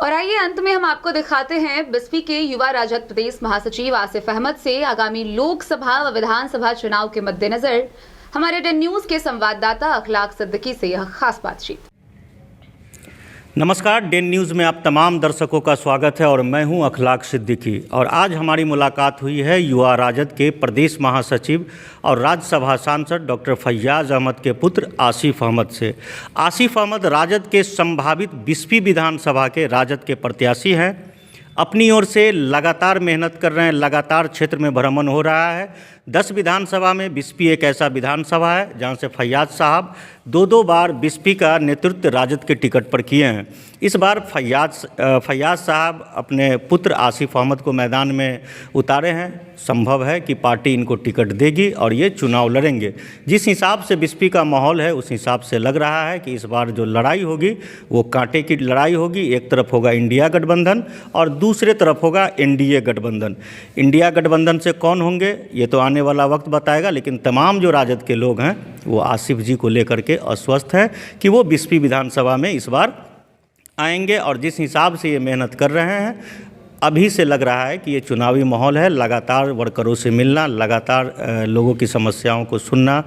और आइए अंत में हम आपको दिखाते हैं बिस्पी के युवा राजद प्रदेश महासचिव आसिफ अहमद से आगामी लोकसभा व विधानसभा चुनाव के मद्देनजर हमारे डेन न्यूज के संवाददाता अखलाक सिद्दीकी से यह खास बातचीत। नमस्कार, डेन न्यूज़ में आप तमाम दर्शकों का स्वागत है और मैं हूं अखलाक सिद्दीकी। और आज हमारी मुलाकात हुई है युवा राजद के प्रदेश महासचिव और राज्यसभा सांसद डॉक्टर फैयाज अहमद के पुत्र आसिफ अहमद से। आसिफ अहमद राजद के संभावित बिस्पी विधानसभा के राजद के प्रत्याशी हैं। अपनी ओर से लगातार मेहनत कर रहे हैं, लगातार क्षेत्र में भ्रमण हो रहा है। 10 विधानसभा में बिस्पी एक ऐसा विधानसभा है जहां से फैयाज साहब दो बार बिस्पी का नेतृत्व राजद के टिकट पर किए हैं। इस बार फैयाज साहब अपने पुत्र आसिफ अहमद को मैदान में उतारे हैं। संभव है कि पार्टी इनको टिकट देगी और ये चुनाव लड़ेंगे। जिस हिसाब से बिस्पी का माहौल है उस हिसाब से लग रहा है कि इस बार जो लड़ाई होगी वो कांटे की लड़ाई होगी। एक तरफ होगा इंडिया गठबंधन और दूसरे तरफ होगा एनडीए गठबंधन। इंडिया गठबंधन से कौन होंगे ये तो आने वाला वक्त बताएगा, लेकिन तमाम जो राजद के लोग हैं वो आसिफ जी को लेकर के अस्वस्थ हैं कि वो बिस्पी विधानसभा में इस बार आएंगे। और जिस हिसाब से ये मेहनत कर रहे हैं अभी से लग रहा है कि ये चुनावी माहौल है। लगातार वर्करों से मिलना, लगातार लोगों की समस्याओं को सुनना,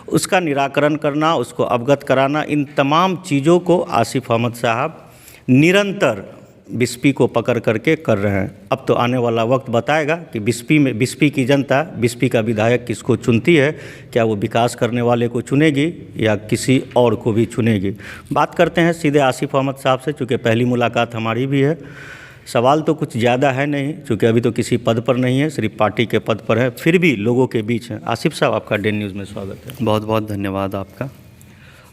उसका निराकरण करना, उसको अवगत कराना, इन तमाम चीज़ों को आसिफ अहमद साहब निरंतर बिस्पी को पकड़ करके कर रहे हैं। अब तो आने वाला वक्त बताएगा कि बिस्पी की जनता बिस्पी का विधायक किसको चुनती है। क्या वो विकास करने वाले को चुनेगी या किसी और को भी चुनेगी। बात करते हैं सीधे आसिफ अहमद साहब से, चूँकि पहली मुलाकात हमारी भी है। सवाल तो कुछ ज़्यादा है नहीं, चूँकि अभी तो किसी पद पर नहीं है, सिर्फ पार्टी के पद पर है, फिर भी लोगों के बीच हैं। आसिफ साहब, आपका डेन न्यूज़ में स्वागत है। बहुत बहुत धन्यवाद आपका।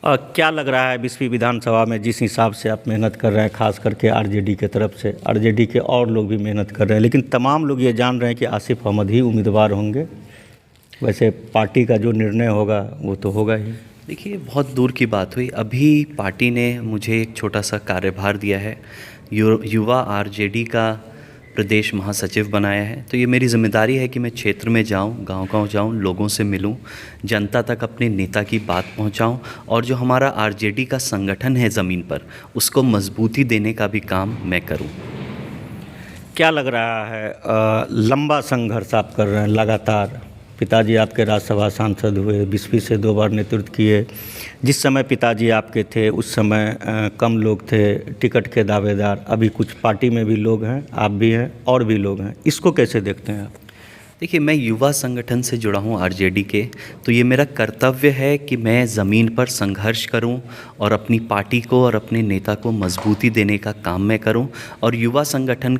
क्या लग रहा है बिस्पी विधानसभा में जिस हिसाब से आप मेहनत कर रहे हैं, खास करके आरजेडी के तरफ से? आरजेडी के और लोग भी मेहनत कर रहे हैं, लेकिन तमाम लोग ये जान रहे हैं कि आसिफ अहमद ही उम्मीदवार होंगे। वैसे पार्टी का जो निर्णय होगा वो तो होगा ही। देखिए, बहुत दूर की बात हुई। अभी पार्टी ने मुझे एक छोटा सा कार्यभार दिया है, युवा आरजेडी का प्रदेश महासचिव बनाया है। तो ये मेरी जिम्मेदारी है कि मैं क्षेत्र में जाऊं, गांव-गांव जाऊं, लोगों से मिलूं, जनता तक अपने नेता की बात पहुंचाऊं और जो हमारा आरजेडी का संगठन है ज़मीन पर, उसको मजबूती देने का भी काम मैं करूं। क्या लग रहा है, लंबा संघर्ष आप कर रहे हैं लगातार। पिताजी आपके राज्यसभा सांसद हुए, बिस्पी से 2 बार नेतृत्व किए। जिस समय पिताजी आपके थे उस समय कम लोग थे टिकट के दावेदार। अभी कुछ पार्टी में भी लोग हैं, आप भी हैं और भी लोग हैं, इसको कैसे देखते हैं आप? देखिए, मैं युवा संगठन से जुड़ा हूँ आरजेडी के, तो ये मेरा कर्तव्य है कि मैं ज़मीन पर संघर्ष करूँ और अपनी पार्टी को और अपने नेता को मजबूती देने का काम मैं करूँ। और युवा संगठन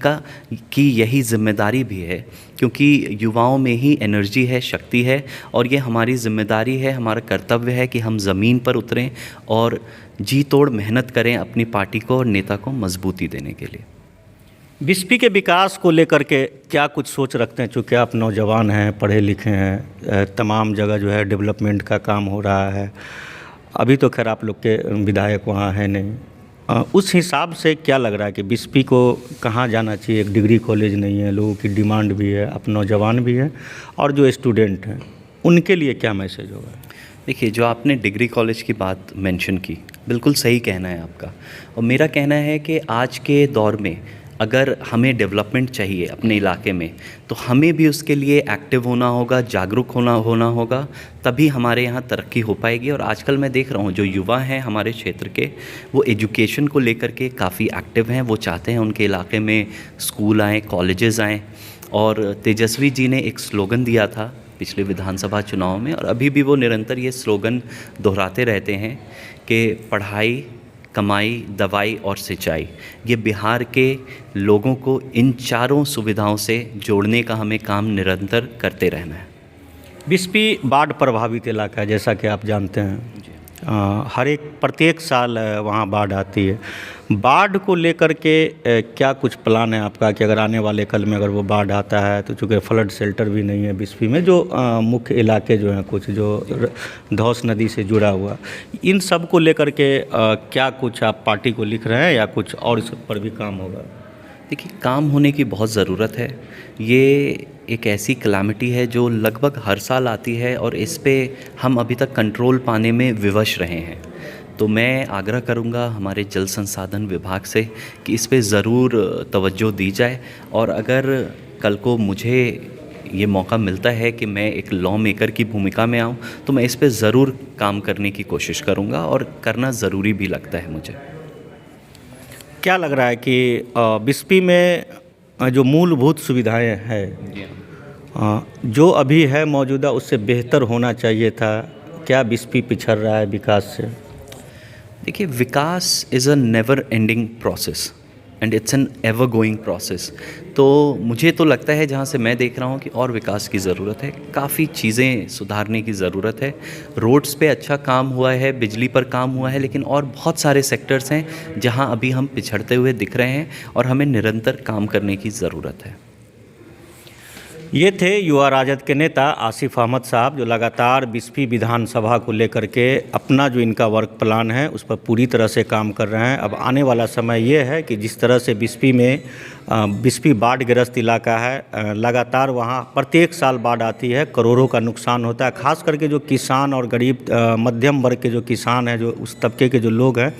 की यही जिम्मेदारी भी है, क्योंकि युवाओं में ही एनर्जी है, शक्ति है, और ये हमारी जिम्मेदारी है, हमारा कर्तव्य है कि हम ज़मीन पर उतरें और जी तोड़ मेहनत करें अपनी पार्टी को और नेता को मजबूती देने के लिए। बिस्पी के विकास को लेकर के क्या कुछ सोच रखते हैं? चूँकि आप नौजवान हैं, पढ़े लिखे हैं, तमाम जगह जो है डेवलपमेंट का काम हो रहा है। अभी तो खैर आप लोग के विधायक वहाँ हैं नहीं। उस हिसाब से क्या लग रहा है कि बिस्पी को कहाँ जाना चाहिए? एक डिग्री कॉलेज नहीं है, लोगों की डिमांड भी है, आप नौजवान भी हैं और जो स्टूडेंट हैं उनके लिए क्या मैसेज होगा? देखिए, जो आपने डिग्री कॉलेज की बात मेंशन की, बिल्कुल सही कहना है आपका। और मेरा कहना है कि आज के दौर में अगर हमें डेवलपमेंट चाहिए अपने इलाके में, तो हमें भी उसके लिए एक्टिव होना होगा, जागरूक होना होगा, तभी हमारे यहाँ तरक्की हो पाएगी। और आजकल मैं देख रहा हूँ जो युवा हैं हमारे क्षेत्र के, वो एजुकेशन को लेकर के काफ़ी एक्टिव हैं। वो चाहते हैं उनके इलाके में स्कूल आएँ, कॉलेजेस आएँ। और तेजस्वी जी ने एक स्लोगन दिया था पिछले विधानसभा चुनाव में, और अभी भी वो निरंतर ये स्लोगन दोहराते रहते हैं कि पढ़ाई, कमाई, दवाई और सिंचाई, ये बिहार के लोगों को इन चारों सुविधाओं से जोड़ने का हमें काम निरंतर करते रहना है। बिस्पी बाढ़ प्रभावित इलाका है, जैसा कि आप जानते हैं। प्रत्येक साल वहाँ बाढ़ आती है। बाढ़ को लेकर के क्या कुछ प्लान है आपका कि अगर आने वाले कल में अगर वो बाढ़ आता है तो चूँकि फ्लड शेल्टर भी नहीं है बिस्पी में, जो मुख्य इलाके जो हैं कुछ जो धौस नदी से जुड़ा हुआ, इन सब को लेकर के क्या कुछ आप पार्टी को लिख रहे हैं या कुछ और इस पर भी काम होगा? देखिए, काम होने की बहुत ज़रूरत है। ये एक ऐसी क्लैमिटी है जो लगभग हर साल आती है और इस पे हम अभी तक कंट्रोल पाने में विवश रहे हैं। तो मैं आग्रह करूंगा हमारे जल संसाधन विभाग से कि इस पे ज़रूर तवज्जो दी जाए, और अगर कल को मुझे ये मौका मिलता है कि मैं एक लॉ मेकर की भूमिका में आऊँ तो मैं इस पे ज़रूर काम करने की कोशिश करूँगा, और करना ज़रूरी भी लगता है मुझे। क्या लग रहा है कि बिस्पी में जो मूलभूत सुविधाएं हैं जो अभी है मौजूदा उससे बेहतर होना चाहिए था? क्या बिस्पी पिछड़ रहा है विकास से? देखिए, विकास is a never ending process and it's an ever going process. तो मुझे तो लगता है, जहाँ से मैं देख रहा हूँ, कि और विकास की ज़रूरत है, काफ़ी चीज़ें सुधारने की ज़रूरत है। रोड्स पे अच्छा काम हुआ है, बिजली पर काम हुआ है, लेकिन और बहुत सारे सेक्टर्स हैं जहाँ अभी हम पिछड़ते हुए दिख रहे हैं और हमें निरंतर काम करने की ज़रूरत है। ये थे युवा राजद के नेता आसिफ अहमद साहब, जो लगातार बिस्पी विधानसभा को लेकर के अपना जो इनका वर्क प्लान है उस पर पूरी तरह से काम कर रहे हैं। अब आने वाला समय ये है कि जिस तरह से बिस्पी बाढ़ ग्रस्त इलाका है, लगातार वहाँ प्रत्येक साल बाढ़ आती है, करोड़ों का नुकसान होता है। खास करके जो किसान और गरीब मध्यम वर्ग के जो किसान हैं, जो उस तबके के जो लोग हैं,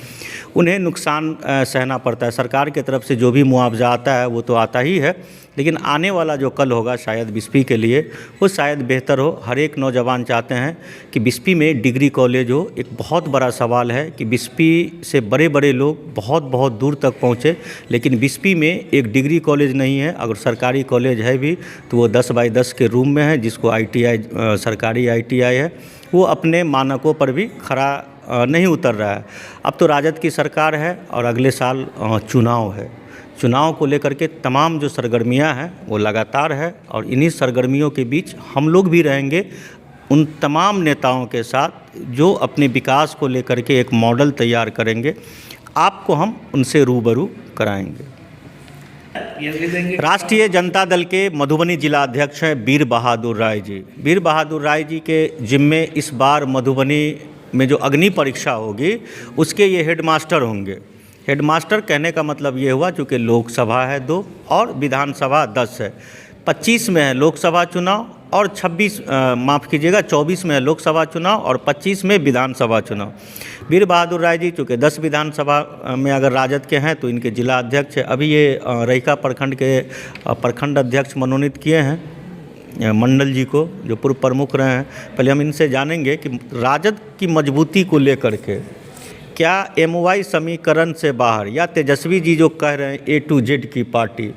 उन्हें नुकसान सहना पड़ता है। सरकार की तरफ से जो भी मुआवजा आता है वो तो आता ही है, लेकिन आने वाला जो कल होगा शायद बिस्पी के लिए वो शायद बेहतर हो। हर एक नौजवान चाहते हैं कि बिस्पी में डिग्री कॉलेज हो। एक बहुत बड़ा सवाल है कि बिस्पी से बड़े बड़े लोग बहुत बहुत दूर तक पहुँचे, लेकिन बिस्पी में एक डिग्री कॉलेज नहीं है। अगर सरकारी कॉलेज है भी तो वो 10 बाई 10 के रूम में है, जिसको ITI सरकारी ITI है, वो अपने मानकों पर भी खरा नहीं उतर रहा है। अब तो राजद की सरकार है और अगले साल चुनाव है। चुनाव को लेकर के तमाम जो सरगर्मियां हैं वो लगातार है, और इन्हीं सरगर्मियों के बीच हम लोग भी रहेंगे उन तमाम नेताओं के साथ जो अपने विकास को लेकर के एक मॉडल तैयार करेंगे। आपको हम उनसे रूबरू कराएंगे। राष्ट्रीय जनता दल के मधुबनी जिला अध्यक्ष हैं वीर बहादुर राय जी। वीर बहादुर राय जी के जिम्मे इस बार मधुबनी में जो अग्नि परीक्षा होगी उसके ये हेडमास्टर होंगे। हेडमास्टर कहने का मतलब ये हुआ, चूँकि लोकसभा है 2 और विधानसभा 10 है, 25 में है लोकसभा चुनाव और 24 में है लोकसभा चुनाव और 25 में विधानसभा चुनाव। वीर बहादुर राय जी चूँकि 10 विधानसभा में अगर राजद के हैं तो इनके जिला अध्यक्ष है। अभी ये रहिका प्रखंड के प्रखंड अध्यक्ष मनोनीत किए हैं मंडल जी को, जो पूर्व प्रमुख रहे हैं। पहले हम इनसे जानेंगे कि राजद की मजबूती को लेकर के क्या MY समीकरण से बाहर, या तेजस्वी जी जो कह रहे हैं A to Z की पार्टी,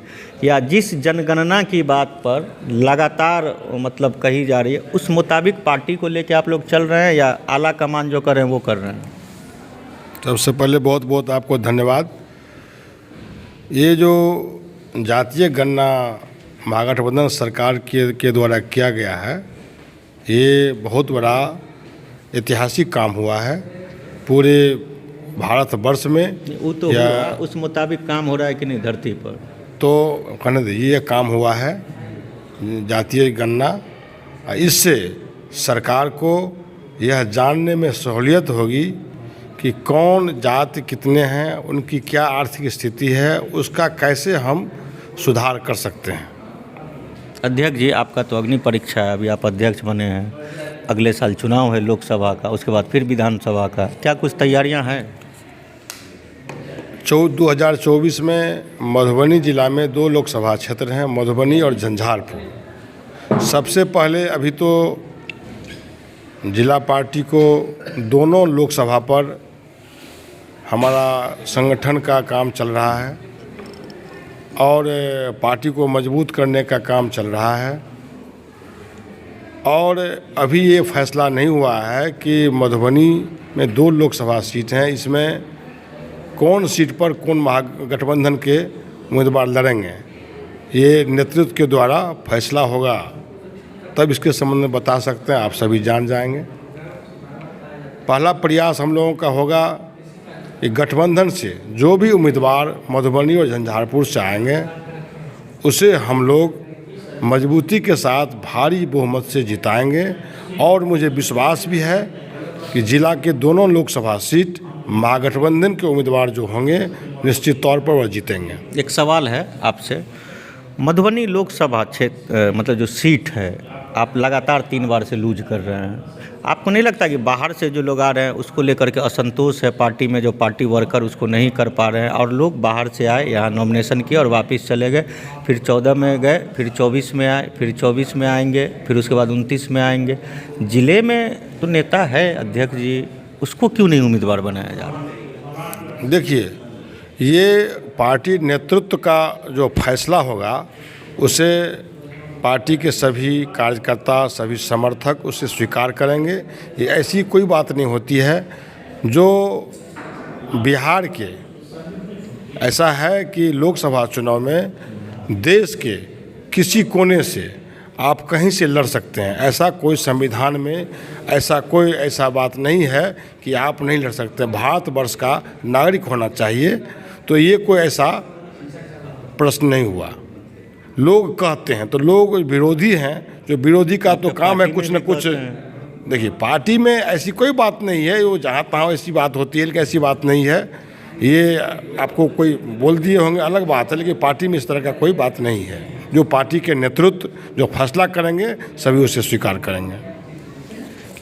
या जिस जनगणना की बात पर लगातार मतलब कही जा रही है उस मुताबिक पार्टी को लेकर आप लोग चल रहे हैं, या आला कमान जो कर रहे हैं वो कर रहे हैं? सबसे पहले बहुत बहुत आपको धन्यवाद। ये जो जातीय गणना महागठबंधन सरकार के द्वारा किया गया है, ये बहुत बड़ा ऐतिहासिक काम हुआ है पूरे भारतवर्ष में। वो तो उस मुताबिक काम हो रहा है कि नहीं धरती पर? तो कहने दीजिए, ये काम हुआ है जातीय गणना। इससे सरकार को यह जानने में सहूलियत होगी कि कौन जाति कितने हैं, उनकी क्या आर्थिक स्थिति है, उसका कैसे हम सुधार कर सकते हैं। अध्यक्ष जी, आपका तो अग्नि परीक्षा है, अभी आप अध्यक्ष बने हैं, अगले साल चुनाव है लोकसभा का, उसके बाद फिर विधानसभा का, क्या कुछ तैयारियां हैं? 2024 में मधुबनी जिला में 2 लोकसभा क्षेत्र हैं, मधुबनी और झंझारपुर। सबसे पहले अभी तो जिला पार्टी को दोनों लोकसभा पर हमारा संगठन का काम चल रहा है और पार्टी को मजबूत करने का काम चल रहा है। और अभी ये फैसला नहीं हुआ है कि मधुबनी में 2 लोकसभा सीट हैं, इसमें कौन सीट पर कौन महागठबंधन के उम्मीदवार लड़ेंगे, ये नेतृत्व के द्वारा फैसला होगा, तब इसके संबंध में बता सकते हैं, आप सभी जान जाएंगे। पहला प्रयास हम लोगों का होगा कि गठबंधन से जो भी उम्मीदवार मधुबनी और झंझारपुर से आएंगे उसे हम लोग मजबूती के साथ भारी बहुमत से जिताएंगे। और मुझे विश्वास भी है कि जिला के दोनों लोकसभा सीट महागठबंधन के उम्मीदवार जो होंगे निश्चित तौर पर वह जीतेंगे। एक सवाल है आपसे, मधुबनी लोकसभा क्षेत्र मतलब जो सीट है आप लगातार 3 बार से लूज कर रहे हैं। आपको नहीं लगता कि बाहर से जो लोग आ रहे हैं उसको लेकर के असंतोष है पार्टी में, जो पार्टी वर्कर उसको नहीं कर पा रहे हैं, और लोग बाहर से आए, यहाँ नॉमिनेशन किया और वापस चले गए, फिर 14 में गए, फिर 24 में आए, फिर 24 में आएंगे, फिर उसके बाद 29 में आएंगे। ज़िले में तो नेता है अध्यक्ष जी, उसको क्यों नहीं उम्मीदवार बनाया जा रहा? देखिए, ये पार्टी नेतृत्व का जो फैसला होगा उसे पार्टी के सभी कार्यकर्ता, सभी समर्थक उसे स्वीकार करेंगे। ये ऐसी कोई बात नहीं होती है जो बिहार के, ऐसा है कि लोकसभा चुनाव में देश के किसी कोने से आप कहीं से लड़ सकते हैं। ऐसा कोई संविधान में ऐसा बात नहीं है कि आप नहीं लड़ सकते। भारतवर्ष का नागरिक होना चाहिए, तो ये कोई ऐसा प्रश्न नहीं हुआ। लोग कहते हैं तो लोग विरोधी हैं, जो विरोधी का तो काम है कुछ न कुछ। देखिए, पार्टी में ऐसी कोई बात नहीं है, वो जहाँ तहाँ ऐसी बात होती है, लेकिन ऐसी बात नहीं है। ये आपको कोई बोल दिए होंगे अलग बात है, लेकिन पार्टी में इस तरह का कोई बात नहीं है। जो पार्टी के नेतृत्व जो फैसला करेंगे सभी उसे स्वीकार करेंगे।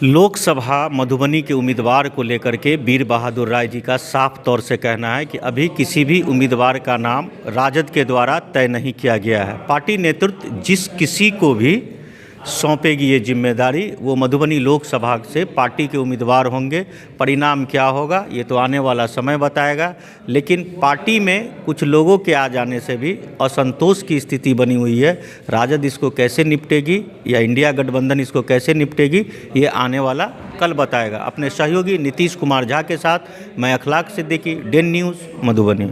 लोकसभा मधुबनी के उम्मीदवार को लेकर के वीर बहादुर राय जी का साफ तौर से कहना है कि अभी किसी भी उम्मीदवार का नाम राजद के द्वारा तय नहीं किया गया है। पार्टी नेतृत्व जिस किसी को भी सौंपेगी ये जिम्मेदारी, वो मधुबनी लोकसभा से पार्टी के उम्मीदवार होंगे। परिणाम क्या होगा ये तो आने वाला समय बताएगा, लेकिन पार्टी में कुछ लोगों के आ जाने से भी असंतोष की स्थिति बनी हुई है। राजद इसको कैसे निपटेगी या इंडिया गठबंधन इसको कैसे निपटेगी, ये आने वाला कल बताएगा। अपने सहयोगी नीतीश कुमार झा के साथ मैं अखलाक सिद्दीकी, डेन न्यूज़, मधुबनी।